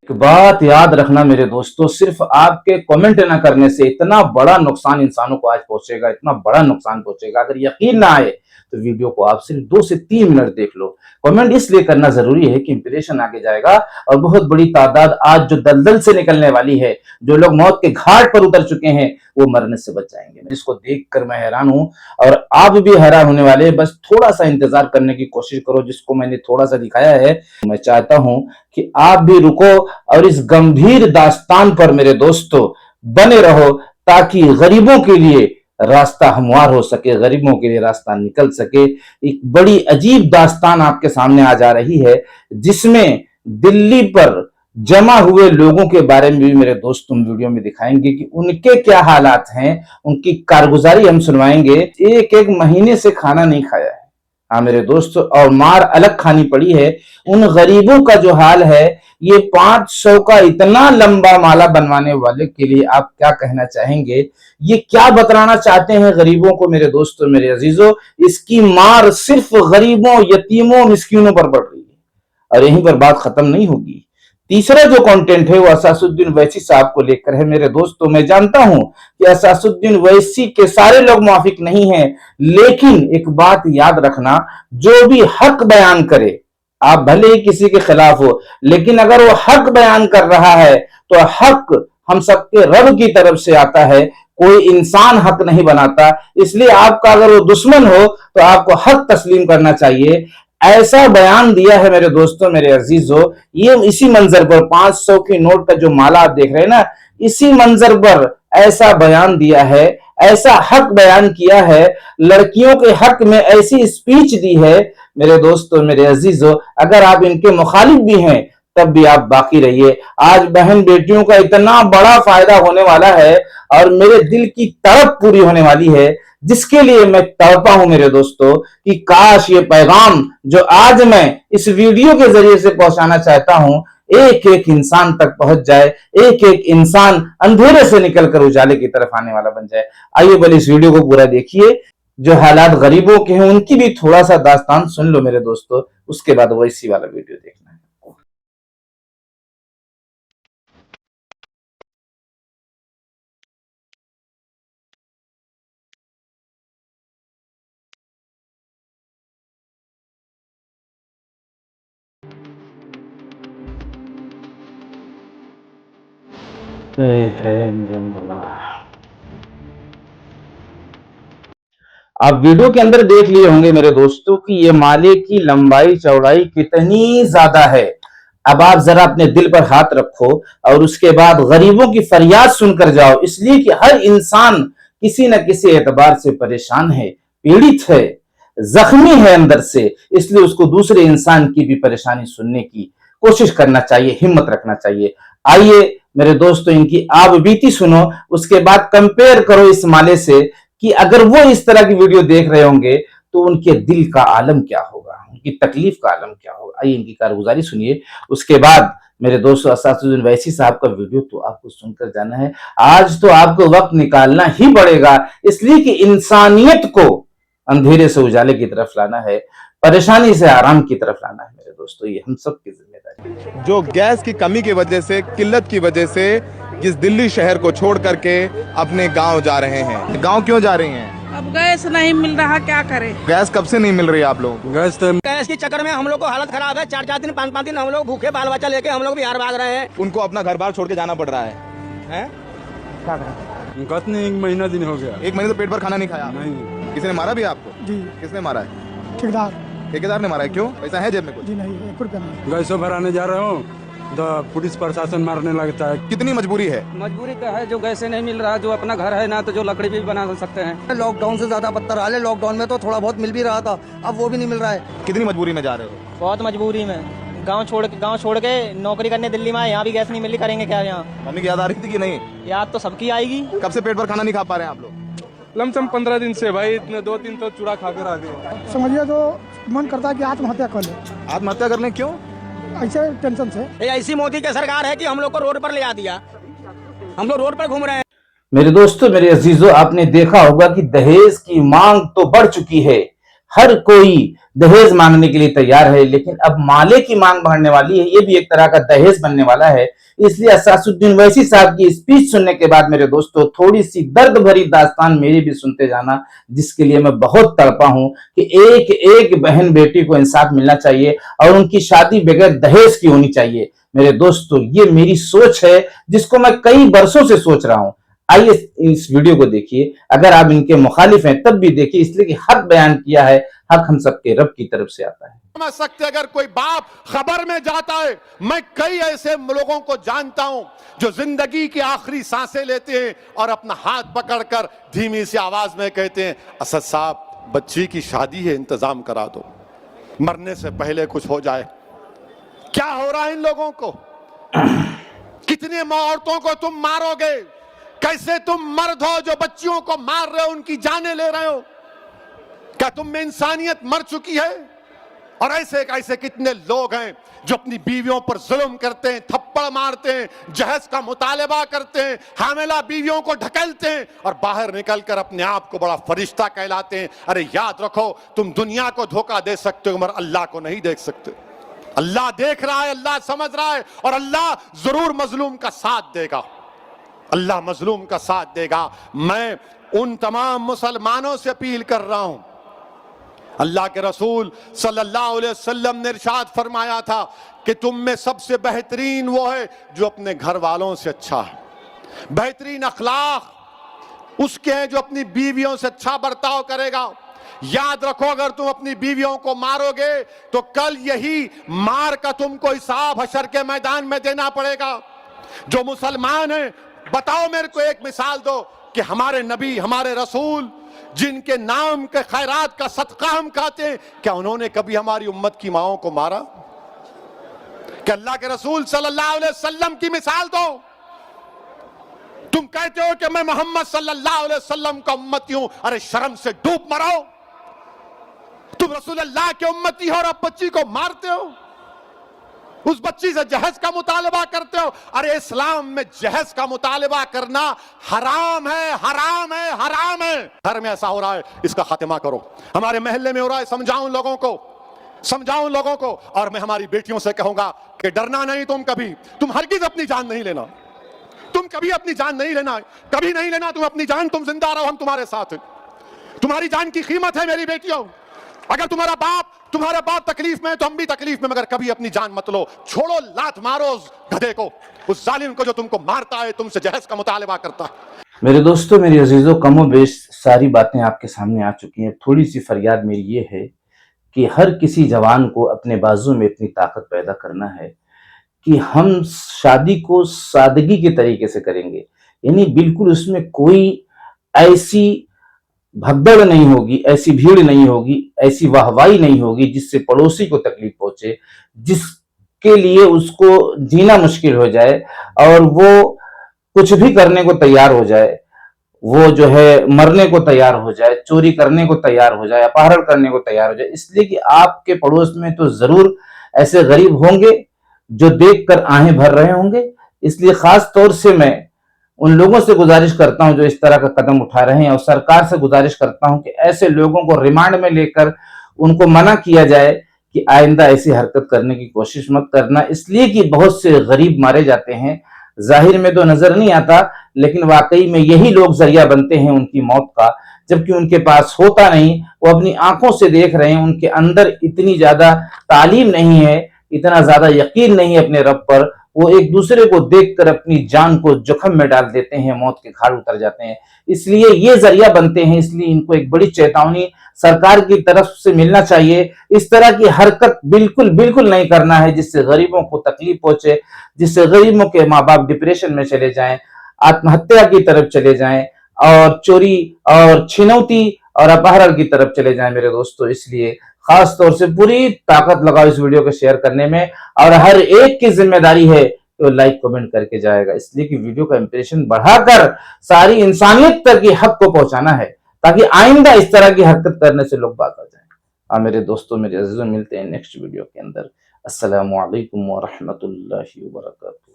एक बात याद रखना मेरे दोस्तों, सिर्फ आपके कमेंट ना करने से इतना बड़ा नुकसान इंसानों को आज पहुंचेगा, इतना बड़ा नुकसान पहुंचेगा। अगर यकीन ना आए तो वीडियो को आप सिर्फ 2 से 3 मिनट देख लो। कमेंट इसलिए करना जरूरी है कि इंप्रेशन आगे जाएगा और बहुत बड़ी तादाद आज जो दलदल से निकलने वाली है, जो लोग मौत के घाट पर उतर चुके हैं, वो मरने से बच जाएंगे। इसको देखकर मैं हैरान हूं और आप भी हैरान होने वाले हैं। बस थोड़ा सा इंतजार करने की कोशिश करो। जिसको मैंने थोड़ा सा दिखाया है, मैं चाहता हूं कि आप भी रुको और इस गंभीर दास्तान पर मेरे दोस्तों बने रहो, ताकि गरीबों के लिए रास्ता हमवार हो सके, गरीबों के लिए रास्ता निकल सके। एक बड़ी अजीब दास्तान आपके सामने आ जा रही है, जिसमें दिल्ली पर जमा हुए लोगों के बारे में भी मेरे दोस्त तुम वीडियो में दिखाएंगे कि उनके क्या हालात हैं, उनकी कारगुजारी हम सुनवाएंगे। एक एक महीने से खाना नहीं खाया है, हाँ मेरे दोस्तों, और मार अलग खानी पड़ी है। उन गरीबों का जो हाल है, ये 500 का इतना लंबा माला बनवाने वाले के लिए आप क्या कहना चाहेंगे? ये क्या बतलाना चाहते हैं गरीबों को मेरे दोस्तों, मेरे अजीजों? इसकी मार सिर्फ गरीबों, यतीमों, मिस्कीनों पर पड़ रही है और यहीं पर बात खत्म नहीं होगी। तीसरा जो कंटेंट है वो असासुद्दीन वैसी साहब को लेकर है मेरे दोस्तों। मैं जानता हूं कि असासुद्दीन वैसी के सारे लोग मुआफिक नहीं हैं, लेकिन एक बात याद रखना, जो भी हक बयान करे, आप भले ही किसी के खिलाफ हो, लेकिन अगर वो हक बयान कर रहा है तो हक हम सबके रब की तरफ से आता है, कोई इंसान हक नहीं बनाता। इसलिए आपका अगर वो दुश्मन हो तो आपको हक तस्लीम करना चाहिए। ऐसा बयान दिया है मेरे दोस्तों, मेरे अजीजों, ये इसी मंजर पर 500 की नोट का जो माला आप देख रहे हैं ना, इसी मंजर पर ऐसा बयान दिया है, ऐसा हक बयान किया है, लड़कियों के हक में ऐसी स्पीच दी है मेरे दोस्तों, मेरे अजीजों। अगर आप इनके मुखालिफ भी हैं तब भी आप बाकी रहिए। आज बहन बेटियों का इतना बड़ा फायदा होने वाला है और मेरे दिल की तड़प पूरी होने वाली है, जिसके लिए मैं तड़पा हूं मेरे दोस्तों कि काश ये पैगाम जो आज मैं इस वीडियो के जरिए से पहुंचाना चाहता हूं, एक एक इंसान तक पहुंच जाए, एक एक इंसान अंधेरे से निकलकर उजाले की तरफ आने वाला बन जाए। आइए बोले इस वीडियो को पूरा देखिए। जो हालात गरीबों के हैं उनकी भी थोड़ा सा दास्तान सुन लो मेरे दोस्तों, उसके बाद वैसी वाला वीडियो देखना है। आप वीडियो के अंदर देख लिए होंगे मेरे दोस्तों कि ये माले की लंबाई चौड़ाई कितनी ज्यादा है। अब आप जरा अपने दिल पर हाथ रखो और उसके बाद गरीबों की फरियाद सुनकर जाओ, इसलिए कि हर इंसान किसी न किसी एतबार से परेशान है, पीड़ित है, जख्मी है अंदर से, इसलिए उसको दूसरे इंसान की भी परेशानी सुनने की कोशिश करना चाहिए, हिम्मत रखना चाहिए। आइए मेरे दोस्तों इनकी आब बीती सुनो, उसके बाद कंपेयर करो इस माले से कि अगर वो इस तरह की वीडियो देख रहे होंगे तो उनके दिल का आलम क्या होगा, उनकी तकलीफ का आलम क्या होगा। आइए इनकी कारगुजारी सुनिए, उसके बाद मेरे दोस्तों असासुद्दीन वैसी साहब का वीडियो तो आपको सुनकर जाना है। आज तो आपको वक्त निकालना ही पड़ेगा, इसलिए कि इंसानियत को अंधेरे से उजाले की तरफ लाना है, परेशानी से आराम की तरफ लाना है मेरे दोस्तों, ये हम सब की जिम्मेदारी है। जो गैस की कमी की वजह से, किल्लत की वजह से जिस दिल्ली शहर को छोड़ करके अपने गांव जा रहे हैं। गांव क्यों जा रही हैं? अब गैस नहीं मिल रहा, क्या करें? गैस कब से नहीं मिल रही है आप लोगों को? गैस के चक्कर में हम लोग को हालत खराब है। 4-4 दिन 5-5 दिन हम लोग भूखे बाल बच्चा लेके हम लोग बिहार भाग रहे हैं। उनको अपना घर बार छोड़ के जाना पड़ रहा है, हैं? क्या करें? 1 महीना दिन हो गया। 1 महीने तो पेट भर खाना नहीं खाया? नहीं। किसी ने मारा भी आपको? जी। किसने मारा है? ठेकेदार। ठेकेदार ने मारा है? क्यों? पैसा है जेब में कुछ? जी नहीं, 1 रुपया नहीं। गैसों भराने जा रहा हूँ तो पुलिस प्रशासन मारने लगता है। कितनी मजबूरी है? मजबूरी तो है, जो गैस नहीं मिल रहा, जो अपना घर है ना, तो जो लकड़ी भी बना सकते हैं। लॉकडाउन से ज्यादा बदतर हाल है। लॉकडाउन में तो थोड़ा बहुत मिल भी रहा था, अब वो भी नहीं मिल रहा है। कितनी मजबूरी में जा रहे हो? बहुत मजबूरी में। गांव छोड़ के नौकरी करने दिल्ली में, यहाँ भी गैस नहीं मिली, करेंगे क्या यहाँ? मम्मी की याद आ रही थी कि नहीं? याद तो सबकी आएगी। कब से पेट भर खाना नहीं खा पा रहे हैं आप लोग? लमसम 15 दिन से भाई, इतने 2-3 तो चूड़ा खाकर आ गए। समझिए तो मन करता है कि आत्महत्या कर ले। आत्महत्या करने क्यों? ऐसे टेंशन से। ये ऐसी मोदी की सरकार है कि हम लोग को रोड पर ले आ दिया, हम लोग रोड पर घूम रहे हैं। मेरे दोस्तों, मेरे अजीजों, आपने देखा होगा कि दहेज की मांग तो बढ़ चुकी है, हर कोई दहेज मांगने के लिए तैयार है, लेकिन अब माले की मांग बढ़ने वाली है, ये भी एक तरह का दहेज बनने वाला है। इसलिए असासुद्दीन वैसी साहब की स्पीच सुनने के बाद मेरे दोस्तों थोड़ी सी दर्द भरी दास्तान मेरी भी सुनते जाना, जिसके लिए मैं बहुत तड़पा हूं कि एक एक बहन बेटी को इंसाफ मिलना चाहिए और उनकी शादी बगैर दहेज की होनी चाहिए। मेरे दोस्तों ये मेरी सोच है जिसको मैं कई बरसों से सोच रहा हूं। आइए इस वीडियो को देखिए, अगर आप इनके मुखालिफ हैं तब भी देखिए, इसलिए कि हक बयान किया है, हक हम सबके रब की तरफ से आता है। समझ सकते अगर कोई बाप खबर में जाता है, मैं कई ऐसे लोगों को जानता हूं जो जिंदगी की आखिरी सांसें लेते हैं और अपना हाथ पकड़कर धीमी सी आवाज में कहते हैं, असद साहब बच्ची की शादी है, इंतजाम करा दो, मरने से पहले कुछ हो जाए। क्या हो रहा है इन लोगों को? कितने औरतों को तुम मारोगे? कैसे तुम मर्द हो जो बच्चियों को मार रहे हो, उनकी जानें ले रहे हो? क्या तुम में इंसानियत मर चुकी है? और ऐसे कितने लोग हैं जो अपनी बीवियों पर जुल्म करते हैं, थप्पड़ मारते हैं, जहेज का मुतालबा करते हैं, हामिला बीवियों को ढकेलते हैं और बाहर निकलकर अपने आप को बड़ा फरिश्ता कहलाते हैं। अरे याद रखो, तुम दुनिया को धोखा दे सकते हो मगर अल्लाह को नहीं देख सकते। अल्लाह देख रहा है, अल्लाह समझ रहा है और अल्लाह जरूर मजलूम का साथ देगा। अल्लाह मजलूम का साथ देगा। मैं उन तमाम मुसलमानों से अपील कर रहा हूं, अल्लाह के रसूल सल्लल्लाहु अलैहि वसल्लम ने इरशाद फरमाया था कि तुम में सबसे बेहतरीन वो है जो अपने घर वालों से अच्छा है। बेहतरीन अखलाक उसके हैं जो अपनी बीवियों से अच्छा बर्ताव करेगा। याद रखो, अगर तुम अपनी बीवियों को मारोगे तो कल यही मार का तुमको हिसाब हशर के मैदान में देना पड़ेगा। जो मुसलमान हैं, बताओ मेरे को एक मिसाल दो कि हमारे नबी, हमारे रसूल जिनके नाम के खैरात का सदका हम खाते हैं, क्या उन्होंने कभी हमारी उम्मत की माओं को मारा? कि अल्लाह के रसूल सल्लल्लाहु अलैहि वसल्लम की मिसाल दो। तुम कहते हो कि मैं मोहम्मद सल्लल्लाहु अलैहि वसल्लम का उम्मती हूं, अरे शर्म से डूब मरो। तुम रसूल अल्लाह के उम्मती हो और अब बच्ची को मारते हो, उस बच्ची से जहेज का मुतालबा करते हो। अरे इस्लाम में जहेज का मुतालबा करना हराम है, हराम है, हराम है। घर में ऐसा हो रहा है, इसका खात्मा करो। हमारे महल्ले में हो रहा है, समझाओ लोगों को, समझाओ लोगों को। और मैं हमारी बेटियों से कहूंगा कि डरना नहीं, तुम हरगिज अपनी जान नहीं लेना, तुम कभी अपनी जान नहीं लेना, कभी नहीं लेना तुम अपनी जान। तुम जिंदा रहो, हम तुम्हारे साथ हैं। तुम्हारी जान की कीमत है मेरी बेटियों। अगर तुम्हारा बाप तकलीफ में है तो हम भी तकलीफ में, मगर कभी अपनी जान मत लो। छोड़ो, लात मारो उस गधे को, उस जालिम को जो तुमको मारता है, तुमसे जहेज का मुतालबा करता है। मेरे दोस्तों, मेरे अजीजों, कमो बेश सारी बातें आपके सामने आ चुकी हैं। थोड़ी सी फरियाद मेरी ये है कि हर किसी जवान को अपने बाजू में इतनी ताकत पैदा करना है कि हम शादी को सादगी के तरीके से करेंगे, यानी बिल्कुल उसमें कोई ऐसी भगदड़ नहीं होगी, ऐसी भीड़ नहीं होगी, ऐसी वाहवाही नहीं होगी जिससे पड़ोसी को तकलीफ पहुंचे, जिसके लिए उसको जीना मुश्किल हो जाए और वो कुछ भी करने को तैयार हो जाए, वो जो है मरने को तैयार हो जाए, चोरी करने को तैयार हो जाए, अपहरण करने को तैयार हो जाए। इसलिए कि आपके पड़ोस में तो जरूर ऐसे गरीब होंगे जो देखकर आहें भर रहे होंगे। इसलिए खास तौर से मैं उन लोगों से गुजारिश करता हूं जो इस तरह का कदम उठा रहे हैं, और सरकार से गुजारिश करता हूं कि ऐसे लोगों को रिमांड में लेकर उनको मना किया जाए कि आइंदा ऐसी हरकत करने की कोशिश मत करना। इसलिए कि बहुत से गरीब मारे जाते हैं, जाहिर में तो नजर नहीं आता, लेकिन वाकई में यही लोग जरिया बनते हैं उनकी मौत का, जबकि उनके पास होता नहीं। वो अपनी आंखों से देख रहे हैं, उनके अंदर इतनी ज्यादा तालीम नहीं है, इतना ज्यादा यकीन नहीं है अपने रब पर, वो एक दूसरे को देखकर अपनी जान को जोखिम में डाल देते हैं, मौत के घाट उतर जाते हैं। इसलिए ये जरिया बनते हैं। इसलिए इनको एक बड़ी चेतावनी सरकार की तरफ से मिलना चाहिए। इस तरह की हरकत बिल्कुल बिल्कुल नहीं करना है जिससे गरीबों को तकलीफ पहुंचे, जिससे गरीबों के माँ बाप डिप्रेशन में चले जाएं, आत्महत्या की तरफ चले जाएं और चोरी और छिनौती और अपहरण की तरफ चले जाएं मेरे दोस्तों। इसलिए खास तौर से पूरी ताकत लगाओ इस वीडियो को शेयर करने में, और हर एक की जिम्मेदारी है कि वो लाइक कमेंट करके जाएगा, इसलिए कि वीडियो का इंप्रेशन बढ़ाकर सारी इंसानियत तक की हक को पहुंचाना है, ताकि आइंदा इस तरह की हरकत करने से लोग बात आ जाए। मेरे दोस्तों, मेरे अजीजों, मिलते हैं नेक्स्ट वीडियो के अंदर। अस्सलामु अलैकुम व रहमतुल्लाहि व बरकातहू।